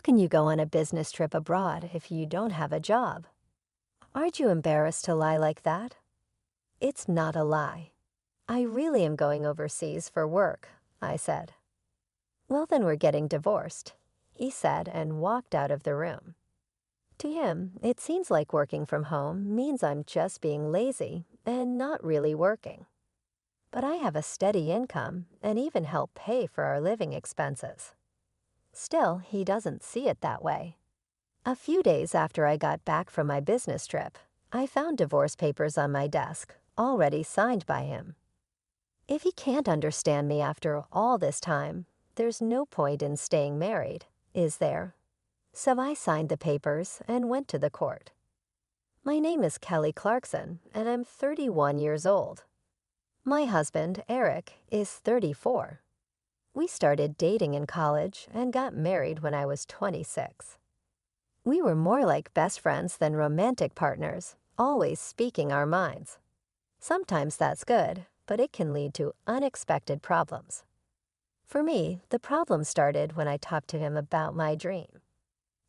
can you go on a business trip abroad if you don't have a job? Aren't you embarrassed to lie like that? It's not a lie. I really am going overseas for work, I said. Well, then we're getting divorced, he said and walked out of the room. To him, it seems like working from home means I'm just being lazy and not really working. But I have a steady income and even help pay for our living expenses. Still, he doesn't see it that way. A few days after I got back from my business trip, I found divorce papers on my desk, already signed by him. If he can't understand me after all this time, there's no point in staying married, is there? So I signed the papers and went to the court. My name is Kelly Clarkson, and I'm 31 years old. My husband, Eric, is 34. We started dating in college and got married when I was 26. We were more like best friends than romantic partners, always speaking our minds. Sometimes that's good, but it can lead to unexpected problems. For me, the problem started when I talked to him about my dream.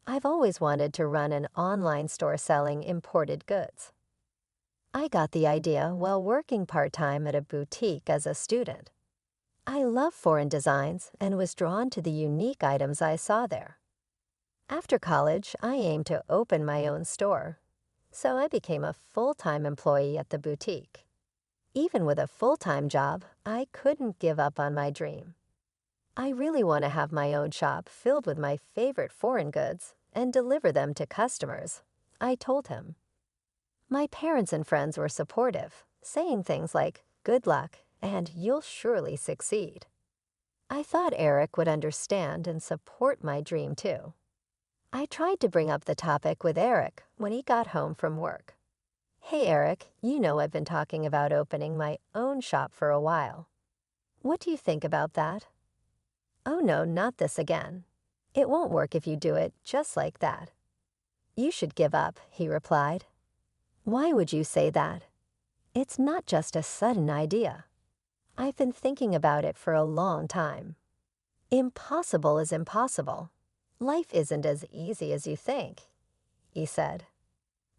I've always wanted to run an online store selling imported goods. I got the idea while working part-time at a boutique as a student. I love foreign designs and was drawn to the unique items I saw there. After college, I aimed to open my own store, so I became a full-time employee at the boutique. Even with a full-time job, I couldn't give up on my dream. I really want to have my own shop filled with my favorite foreign goods and deliver them to customers, I told him. My parents and friends were supportive, saying things like, "Good luck," and "You'll surely succeed." I thought Eric would understand and support my dream too. I tried to bring up the topic with Eric when he got home from work. "Hey Eric, you know I've been talking about opening my own shop for a while. What do you think about that?" "Oh no, not this again. It won't work if you do it just like that." "You should give up," he replied. "Why would you say that?" "It's not just a sudden idea. I've been thinking about it for a long time. Impossible is impossible. Life isn't as easy as you think," he said.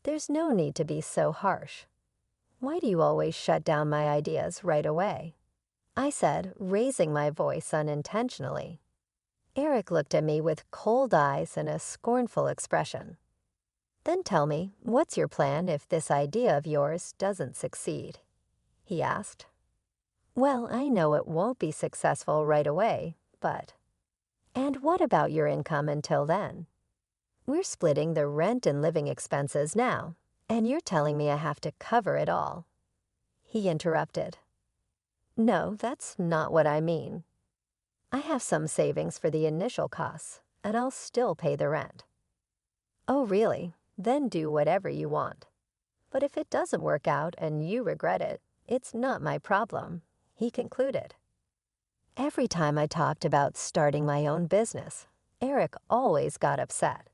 "There's no need to be so harsh. Why do you always shut down my ideas right away?" I said, raising my voice unintentionally. Eric looked at me with cold eyes and a scornful expression. "Then tell me, what's your plan if this idea of yours doesn't succeed?" he asked. "Well, I know it won't be successful right away, but—" "And what about your income until then? We're splitting the rent and living expenses now, and you're telling me I have to cover it all." He interrupted. "No, that's not what I mean. I have some savings for the initial costs, and I'll still pay the rent." "Oh, really? Then do whatever you want. But if it doesn't work out and you regret it, it's not my problem," he concluded. Every time I talked about starting my own business, Eric always got upset.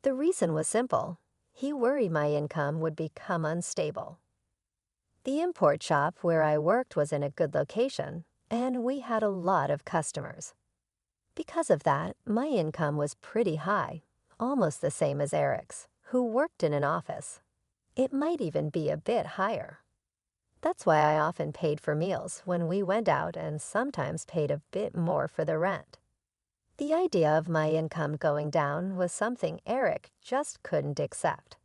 The reason was simple. He worried my income would become unstable. The import shop where I worked was in a good location, and we had a lot of customers. Because of that, my income was pretty high, almost the same as Eric's, who worked in an office. It might even be a bit higher. That's why I often paid for meals when we went out and sometimes paid a bit more for the rent. The idea of my income going down was something Eric just couldn't accept.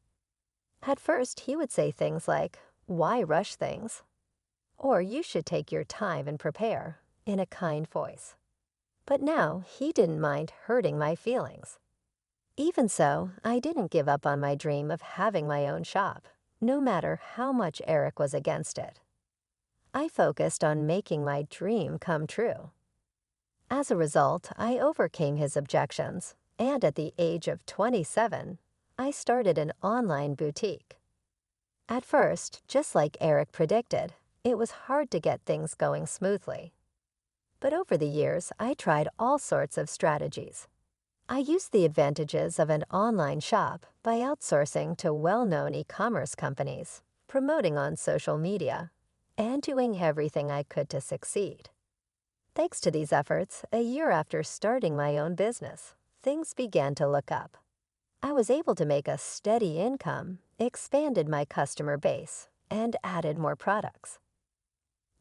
At first, he would say things like, "Why rush things?" or "You should take your time and prepare," in a kind voice. But now, he didn't mind hurting my feelings. Even so, I didn't give up on my dream of having my own shop, no matter how much Eric was against it. I focused on making my dream come true. As a result, I overcame his objections, and at the age of 27, I started an online boutique. At first, just like Eric predicted, it was hard to get things going smoothly. But over the years, I tried all sorts of strategies. I used the advantages of an online shop by outsourcing to well-known e-commerce companies, promoting on social media, and doing everything I could to succeed. Thanks to these efforts, a year after starting my own business, things began to look up. I was able to make a steady income, expanded my customer base, and added more products.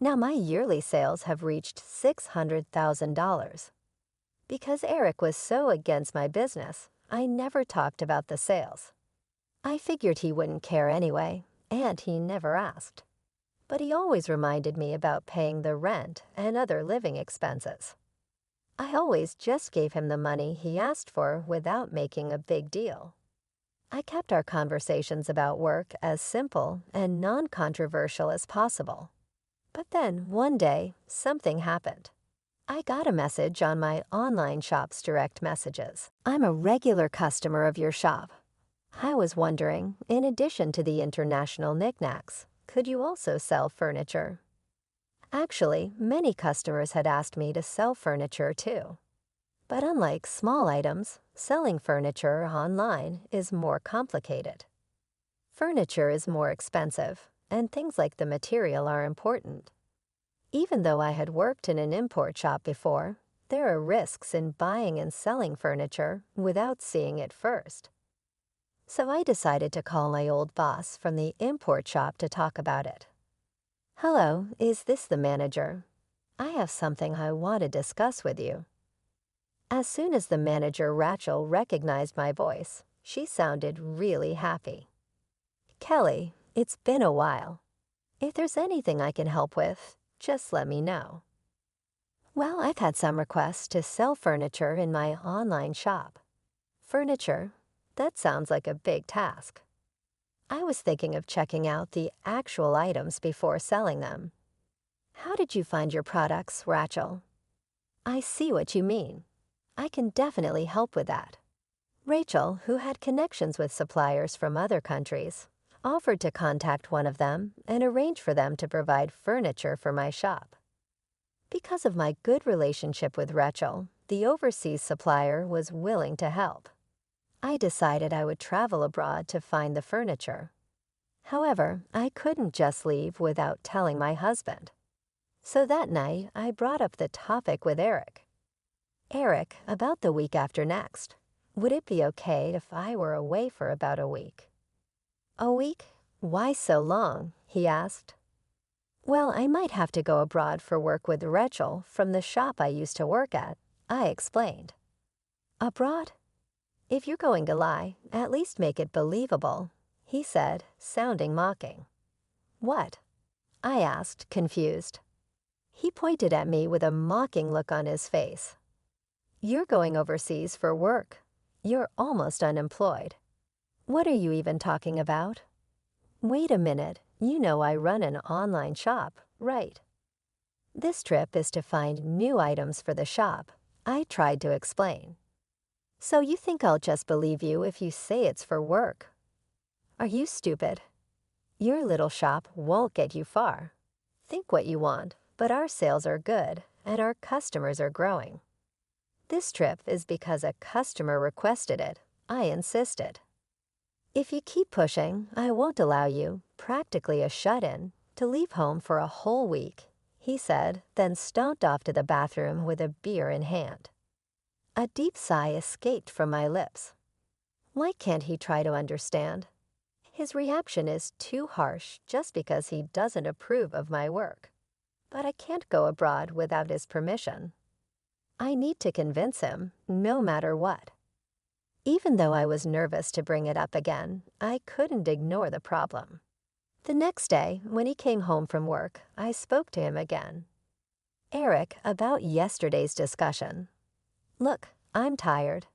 Now my yearly sales have reached $600,000. Because Eric was so against my business, I never talked about the sales. I figured he wouldn't care anyway, and he never asked. But he always reminded me about paying the rent and other living expenses. I always just gave him the money he asked for without making a big deal. I kept our conversations about work as simple and non-controversial as possible. But then, one day, something happened. I got a message on my online shop's direct messages. "I'm a regular customer of your shop. I was wondering, in addition to the international knickknacks, could you also sell furniture?" Actually, many customers had asked me to sell furniture too. But unlike small items, selling furniture online is more complicated. Furniture is more expensive, and things like the material are important. Even though I had worked in an import shop before, there are risks in buying and selling furniture without seeing it first. So I decided to call my old boss from the import shop to talk about it. "Hello, is this the manager? I have something I want to discuss with you." As soon as the manager Rachel recognized my voice, she sounded really happy. "Kelly, it's been a while. If there's anything I can help with, just let me know." "Well, I've had some requests to sell furniture in my online shop." "Furniture? That sounds like a big task." I was thinking of checking out the actual items before selling them. "How did you find your products, Rachel?" "I see what you mean. I can definitely help with that." Rachel, who had connections with suppliers from other countries, offered to contact one of them and arrange for them to provide furniture for my shop. Because of my good relationship with Rachel, the overseas supplier was willing to help. I decided I would travel abroad to find the furniture. However, I couldn't just leave without telling my husband. So that night, I brought up the topic with Eric. "Eric, about the week after next, would it be okay if I were away for about a week?" "A week? Why so long?" he asked. "Well, I might have to go abroad for work with Rachel from the shop I used to work at," I explained. "Abroad? If you're going to lie, at least make it believable," he said, sounding mocking. "What?" I asked, confused. He pointed at me with a mocking look on his face. "You're going overseas for work. You're almost unemployed. What are you even talking about? Wait a minute, you know I run an online shop, right?" "This trip is to find new items for the shop," I tried to explain. "So you think I'll just believe you if you say it's for work? Are you stupid? Your little shop won't get you far. Think what you want, but our sales are good and our customers are growing. This trip is because a customer requested it. I insisted. If you keep pushing, I won't allow you, practically a shut-in, to leave home for a whole week," he said, then stomped off to the bathroom with a beer in hand. A deep sigh escaped from my lips. Why can't he try to understand? His reaction is too harsh just because he doesn't approve of my work. But I can't go abroad without his permission. I need to convince him, no matter what. Even though I was nervous to bring it up again, I couldn't ignore the problem. The next day, when he came home from work, I spoke to him again. "Eric, about yesterday's discussion. Look, I'm tired.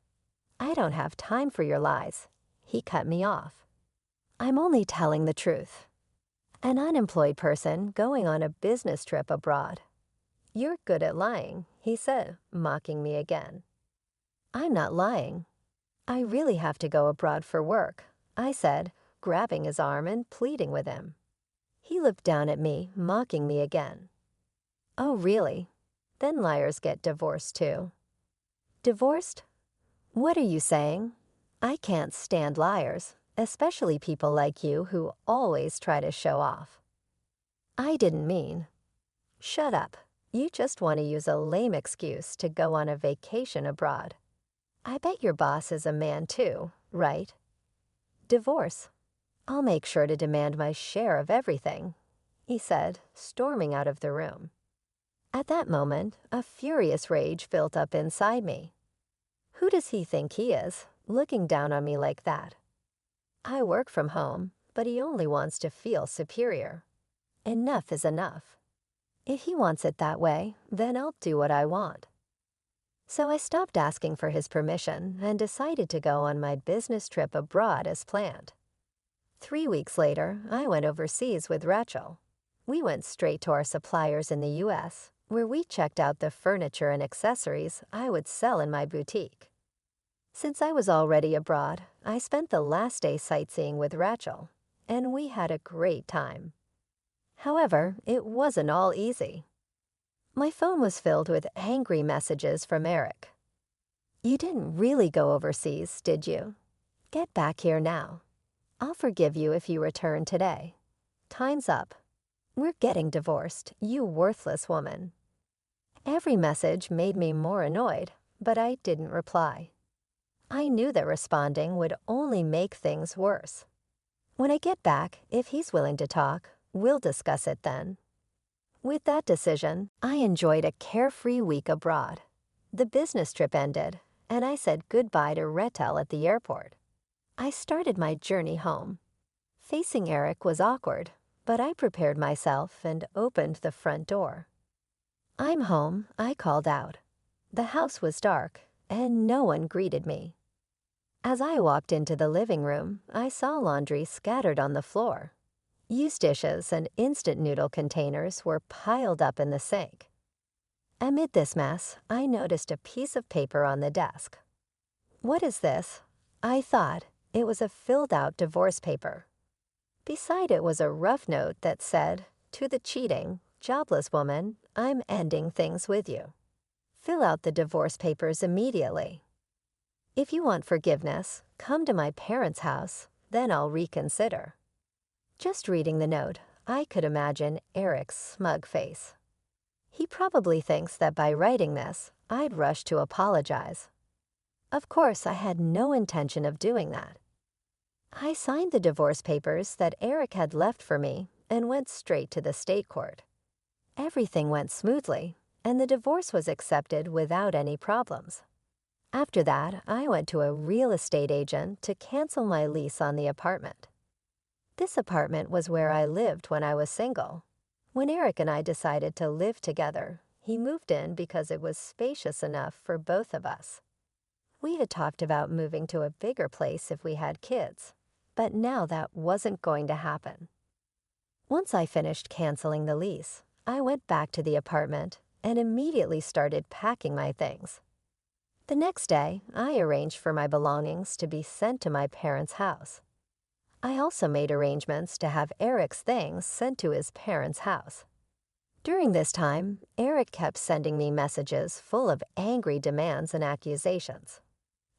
I don't have time for your lies." He cut me off. "I'm only telling the truth. An unemployed person going on a business trip abroad." "You're good at lying," he said, mocking me again. "I'm not lying. I really have to go abroad for work," I said, grabbing his arm and pleading with him. He looked down at me, mocking me again. "Oh, really? Then liars get divorced too." "Divorced? What are you saying? I can't stand liars, especially people like you who always try to show off." "I didn't mean." "Shut up. You just want to use a lame excuse to go on a vacation abroad." I bet your boss is a man too, right? Divorce. I'll make sure to demand my share of everything, he said, storming out of the room. At that moment, a furious rage built up inside me. Who does he think he is, looking down on me like that? I work from home, but he only wants to feel superior. Enough is enough. If he wants it that way, then I'll do what I want. So I stopped asking for his permission and decided to go on my business trip abroad as planned. 3 weeks later, I went overseas with Rachel. We went straight to our suppliers in the U.S., where we checked out the furniture and accessories I would sell in my boutique. Since I was already abroad, I spent the last day sightseeing with Rachel, and we had a great time. However, it wasn't all easy. My phone was filled with angry messages from Eric. "You didn't really go overseas, did you? Get back here now. I'll forgive you if you return today. Time's up. We're getting divorced, you worthless woman." Every message made me more annoyed, but I didn't reply. I knew that responding would only make things worse. When I get back, if he's willing to talk, we'll discuss it then. With that decision, I enjoyed a carefree week abroad. The business trip ended, and I said goodbye to Retel at the airport. I started my journey home. Facing Eric was awkward, but I prepared myself and opened the front door. "I'm home," I called out. The house was dark, and no one greeted me. As I walked into the living room, I saw laundry scattered on the floor. Used dishes and instant noodle containers were piled up in the sink. Amid this mess, I noticed a piece of paper on the desk. What is this? I thought. It was a filled-out divorce paper. Beside it was a rough note that said, "To the cheating, jobless woman, I'm ending things with you. Fill out the divorce papers immediately. If you want forgiveness, come to my parents' house, then I'll reconsider." Just reading the note, I could imagine Eric's smug face. He probably thinks that by writing this, I'd rush to apologize. Of course, I had no intention of doing that. I signed the divorce papers that Eric had left for me and went straight to the state court. Everything went smoothly, and the divorce was accepted without any problems. After that, I went to a real estate agent to cancel my lease on the apartment. This apartment was where I lived when I was single. When Eric and I decided to live together, he moved in because it was spacious enough for both of us. We had talked about moving to a bigger place if we had kids, but now that wasn't going to happen. Once I finished canceling the lease, I went back to the apartment and immediately started packing my things. The next day, I arranged for my belongings to be sent to my parents' house. I also made arrangements to have Eric's things sent to his parents' house. During this time, Eric kept sending me messages full of angry demands and accusations.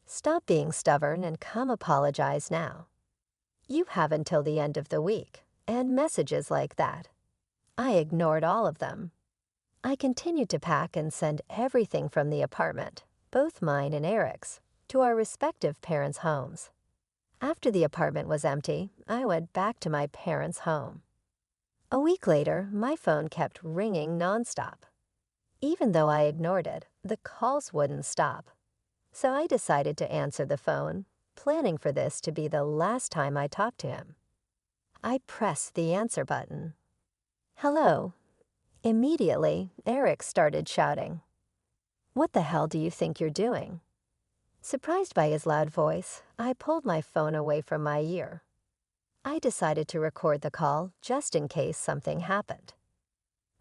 "Stop being stubborn and come apologize now. You have until the end of the week," and messages like that. I ignored all of them. I continued to pack and send everything from the apartment, both mine and Eric's, to our respective parents' homes. After the apartment was empty, I went back to my parents' home. A week later, my phone kept ringing nonstop. Even though I ignored it, the calls wouldn't stop. So I decided to answer the phone, planning for this to be the last time I talked to him. I pressed the answer button. "Hello." Immediately, Eric started shouting. "What the hell do you think you're doing?" Surprised by his loud voice, I pulled my phone away from my ear. I decided to record the call just in case something happened.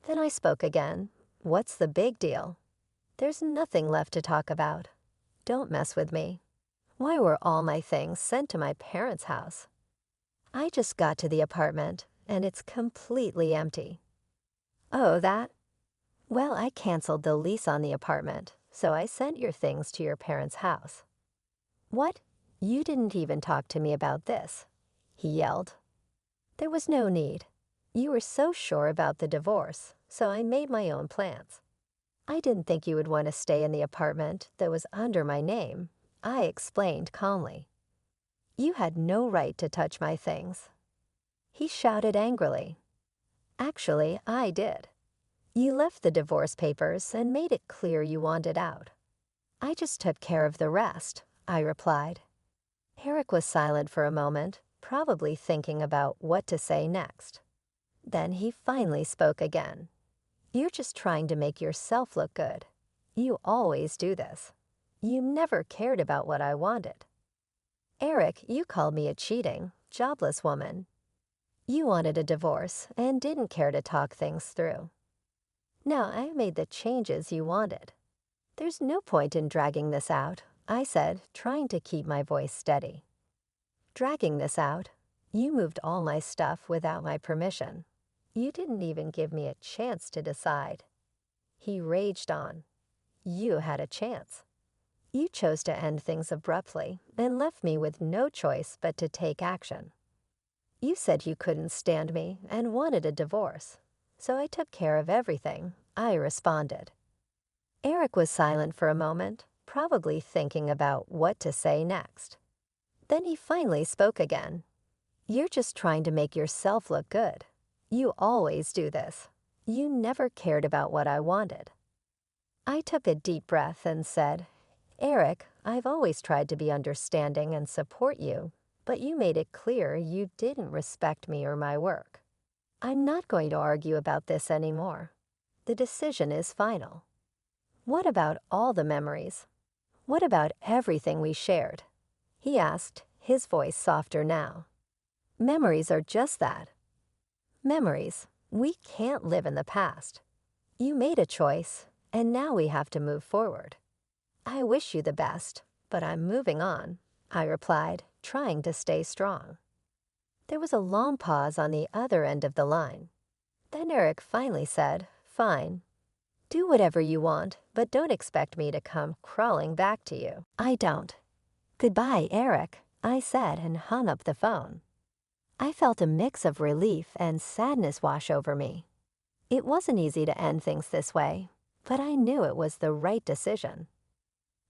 Then I spoke again. "What's the big deal? There's nothing left to talk about. Don't mess with me. Why were all my things sent to my parents' house? I just got to the apartment, and it's completely empty." "Oh, that? Well, I canceled the lease on the apartment, so I sent your things to your parents' house." "What? You didn't even talk to me about this," he yelled. "There was no need. You were so sure about the divorce, so I made my own plans. I didn't think you would want to stay in the apartment that was under my name. I explained calmly. You had no right to touch my things. He shouted angrily. Actually, I did. You left the divorce papers and made it clear you wanted out. I just took care of the rest, I replied. Eric was silent for a moment, probably thinking about what to say next. Then he finally spoke again. You're just trying to make yourself look good. You always do this. You never cared about what I wanted. Eric, you called me a cheating, jobless woman. You wanted a divorce and didn't care to talk things through. Now I made the changes you wanted. There's no point in dragging this out, I said, trying to keep my voice steady. Dragging this out? You moved all my stuff without my permission. You didn't even give me a chance to decide. He raged on. You had a chance. You chose to end things abruptly and left me with no choice but to take action. You said you couldn't stand me and wanted a divorce, so I took care of everything, I responded. Eric was silent for a moment, probably thinking about what to say next. Then he finally spoke again. You're just trying to make yourself look good. You always do this. You never cared about what I wanted. I took a deep breath and said, Eric, I've always tried to be understanding and support you, but you made it clear you didn't respect me or my work. I'm not going to argue about this anymore. The decision is final. What about all the memories? What about everything we shared? He asked, his voice softer now. Memories are just that. Memories. We can't live in the past. You made a choice, and now we have to move forward. I wish you the best, but I'm moving on, I replied, trying to stay strong. There was a long pause on the other end of the line. Then Eric finally said, Fine. Do whatever you want, but don't expect me to come crawling back to you. I don't. Goodbye, Eric, I said and hung up the phone. I felt a mix of relief and sadness wash over me. It wasn't easy to end things this way, but I knew it was the right decision.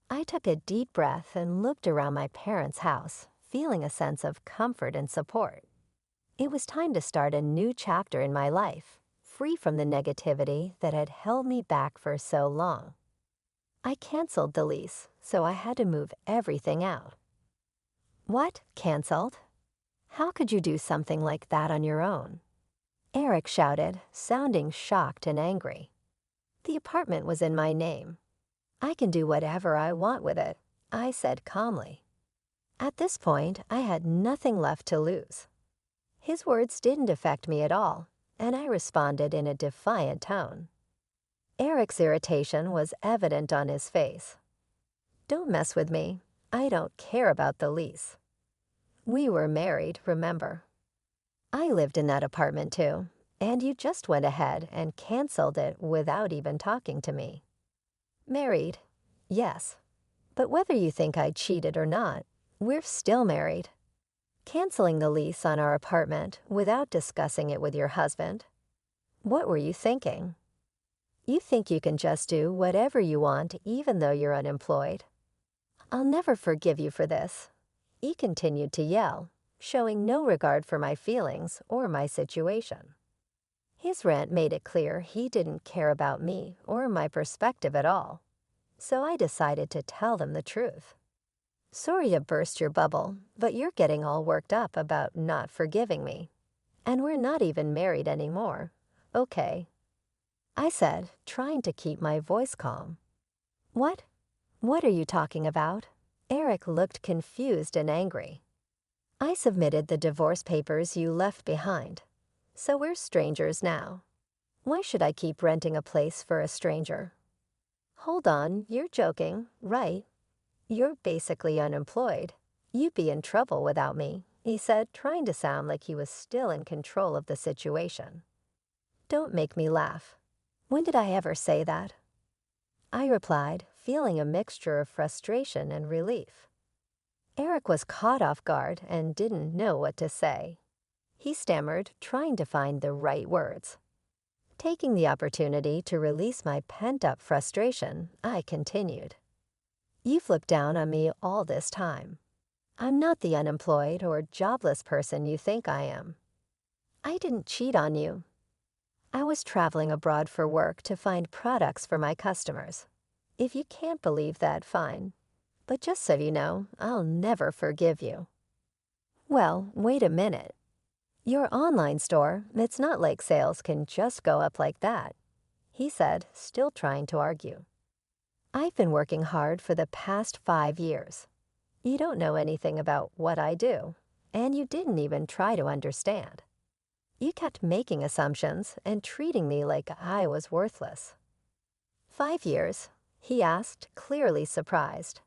I took a deep breath and looked around my parents' house, feeling a sense of comfort and support. It was time to start a new chapter in my life, free from the negativity that had held me back for so long. I canceled the lease, so I had to move everything out. What? Canceled? How could you do something like that on your own? Eric shouted, sounding shocked and angry. The apartment was in my name. I can do whatever I want with it, I said calmly. At this point, I had nothing left to lose. His words didn't affect me at all, and I responded in a defiant tone. Eric's irritation was evident on his face. Don't mess with me. I don't care about the lease. We were married, remember. I lived in that apartment too, and you just went ahead and canceled it without even talking to me. Married, yes. But whether you think I cheated or not, we're still married. Canceling the lease on our apartment without discussing it with your husband. What were you thinking? You think you can just do whatever you want even though you're unemployed. I'll never forgive you for this. He continued to yell, showing no regard for my feelings or my situation. His rant made it clear he didn't care about me or my perspective at all, so I decided to tell them the truth. Sorry to burst your bubble, but you're getting all worked up about not forgiving me. And we're not even married anymore, okay? I said, trying to keep my voice calm. What? What are you talking about? Eric looked confused and angry. I submitted the divorce papers you left behind, so we're strangers now. Why should I keep renting a place for a stranger? Hold on, you're joking, right? You're basically unemployed. You'd be in trouble without me, he said, trying to sound like he was still in control of the situation. Don't make me laugh. When did I ever say that? I replied, feeling a mixture of frustration and relief. Eric was caught off guard and didn't know what to say. He stammered, trying to find the right words. Taking the opportunity to release my pent-up frustration, I continued. You've looked down on me all this time. I'm not the unemployed or jobless person you think I am. I didn't cheat on you. I was traveling abroad for work to find products for my customers. If you can't believe that, fine. But just so you know, I'll never forgive you. Well, wait a minute. Your online store, it's not like sales can just go up like that, he said, still trying to argue. I've been working hard for the past 5 years. You don't know anything about what I do, and you didn't even try to understand. You kept making assumptions and treating me like I was worthless. 5 years? He asked, clearly surprised.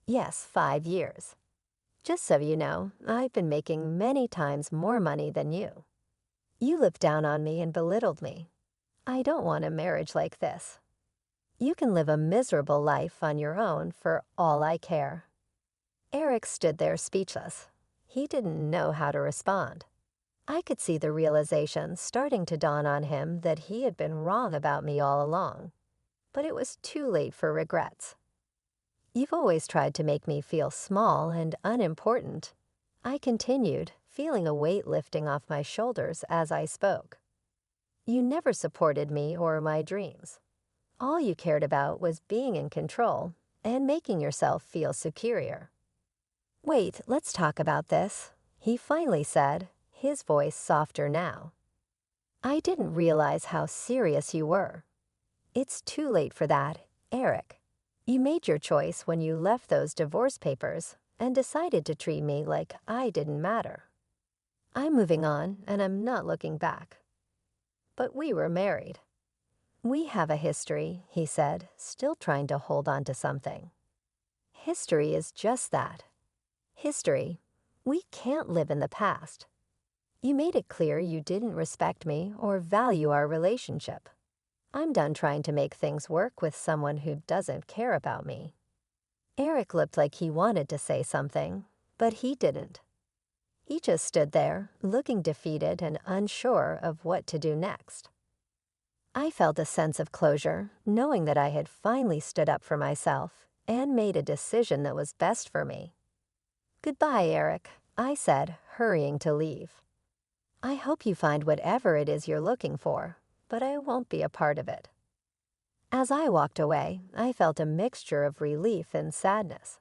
Yes, 5 years. Just so you know, I've been making many times more money than you. You looked down on me and belittled me. I don't want a marriage like this. You can live a miserable life on your own for all I care. Eric stood there speechless. He didn't know how to respond. I could see the realization starting to dawn on him that he had been wrong about me all along. But it was too late for regrets. You've always tried to make me feel small and unimportant. I continued, feeling a weight lifting off my shoulders as I spoke. You never supported me or my dreams. All you cared about was being in control and making yourself feel superior. Wait, let's talk about this, he finally said, his voice softer now. I didn't realize how serious you were. It's too late for that, Eric. You made your choice when you left those divorce papers and decided to treat me like I didn't matter. I'm moving on and I'm not looking back. But we were married. We have a history, he said, still trying to hold on to something. History is just that. History. We can't live in the past. You made it clear you didn't respect me or value our relationship. I'm done trying to make things work with someone who doesn't care about me. Eric looked like he wanted to say something, but he didn't. He just stood there, looking defeated and unsure of what to do next. I felt a sense of closure, knowing that I had finally stood up for myself and made a decision that was best for me. Goodbye, Eric, I said, hurrying to leave. I hope you find whatever it is you're looking for, but I won't be a part of it. As I walked away, I felt a mixture of relief and sadness.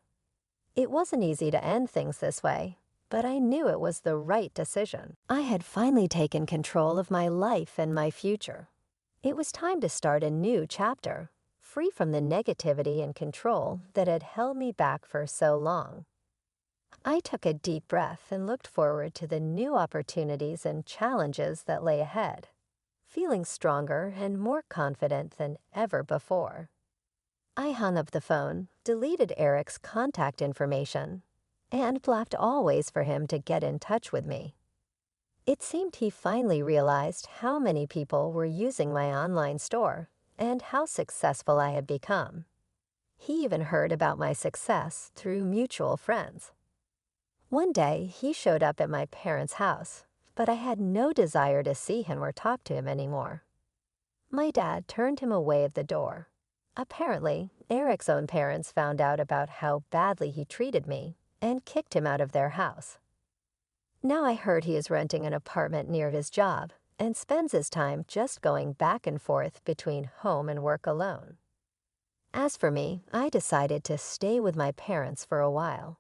It wasn't easy to end things this way, but I knew it was the right decision. I had finally taken control of my life and my future. It was time to start a new chapter, free from the negativity and control that had held me back for so long. I took a deep breath and looked forward to the new opportunities and challenges that lay ahead, feeling stronger and more confident than ever before. I hung up the phone, deleted Eric's contact information, and blocked all ways for him to get in touch with me. It seemed he finally realized how many people were using my online store and how successful I had become. He even heard about my success through mutual friends. One day, he showed up at my parents' house, but I had no desire to see him or talk to him anymore. My dad turned him away at the door. Apparently, Eric's own parents found out about how badly he treated me and kicked him out of their house. Now I heard he is renting an apartment near his job and spends his time just going back and forth between home and work alone. As for me, I decided to stay with my parents for a while.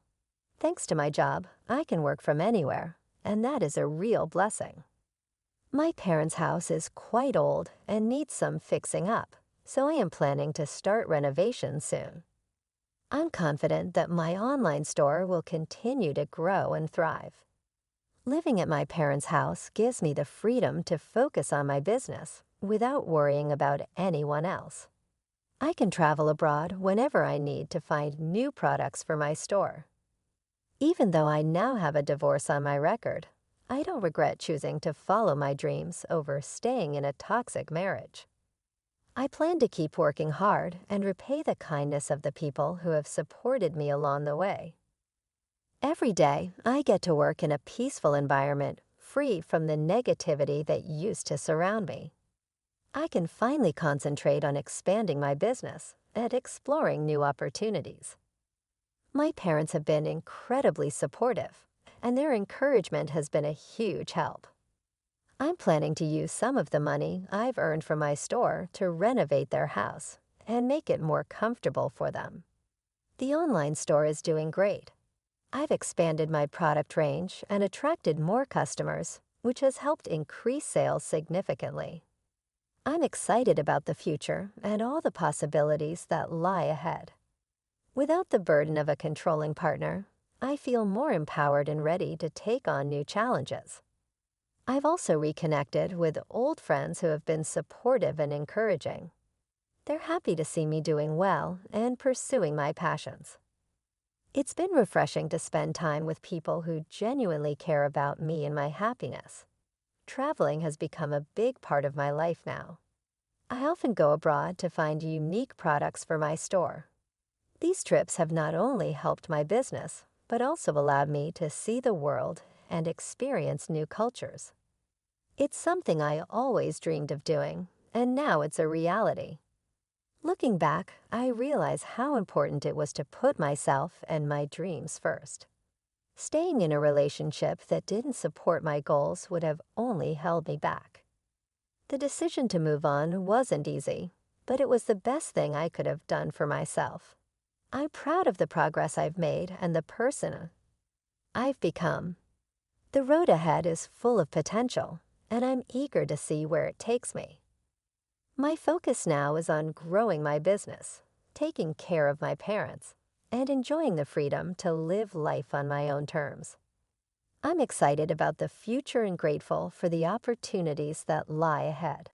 Thanks to my job, I can work from anywhere, and that is a real blessing. My parents' house is quite old and needs some fixing up, so I am planning to start renovations soon. I'm confident that my online store will continue to grow and thrive. Living at my parents' house gives me the freedom to focus on my business without worrying about anyone else. I can travel abroad whenever I need to find new products for my store. Even though I now have a divorce on my record, I don't regret choosing to follow my dreams over staying in a toxic marriage. I plan to keep working hard and repay the kindness of the people who have supported me along the way. Every day, I get to work in a peaceful environment, free from the negativity that used to surround me. I can finally concentrate on expanding my business and exploring new opportunities. My parents have been incredibly supportive, and their encouragement has been a huge help. I'm planning to use some of the money I've earned from my store to renovate their house and make it more comfortable for them. The online store is doing great. I've expanded my product range and attracted more customers, which has helped increase sales significantly. I'm excited about the future and all the possibilities that lie ahead. Without the burden of a controlling partner, I feel more empowered and ready to take on new challenges. I've also reconnected with old friends who have been supportive and encouraging. They're happy to see me doing well and pursuing my passions. It's been refreshing to spend time with people who genuinely care about me and my happiness. Traveling has become a big part of my life now. I often go abroad to find unique products for my store. These trips have not only helped my business, but also allowed me to see the world and experience new cultures. It's something I always dreamed of doing, and now it's a reality. Looking back, I realize how important it was to put myself and my dreams first. Staying in a relationship that didn't support my goals would have only held me back. The decision to move on wasn't easy, but it was the best thing I could have done for myself. I'm proud of the progress I've made and the person I've become. The road ahead is full of potential, and I'm eager to see where it takes me. My focus now is on growing my business, taking care of my parents, and enjoying the freedom to live life on my own terms. I'm excited about the future and grateful for the opportunities that lie ahead.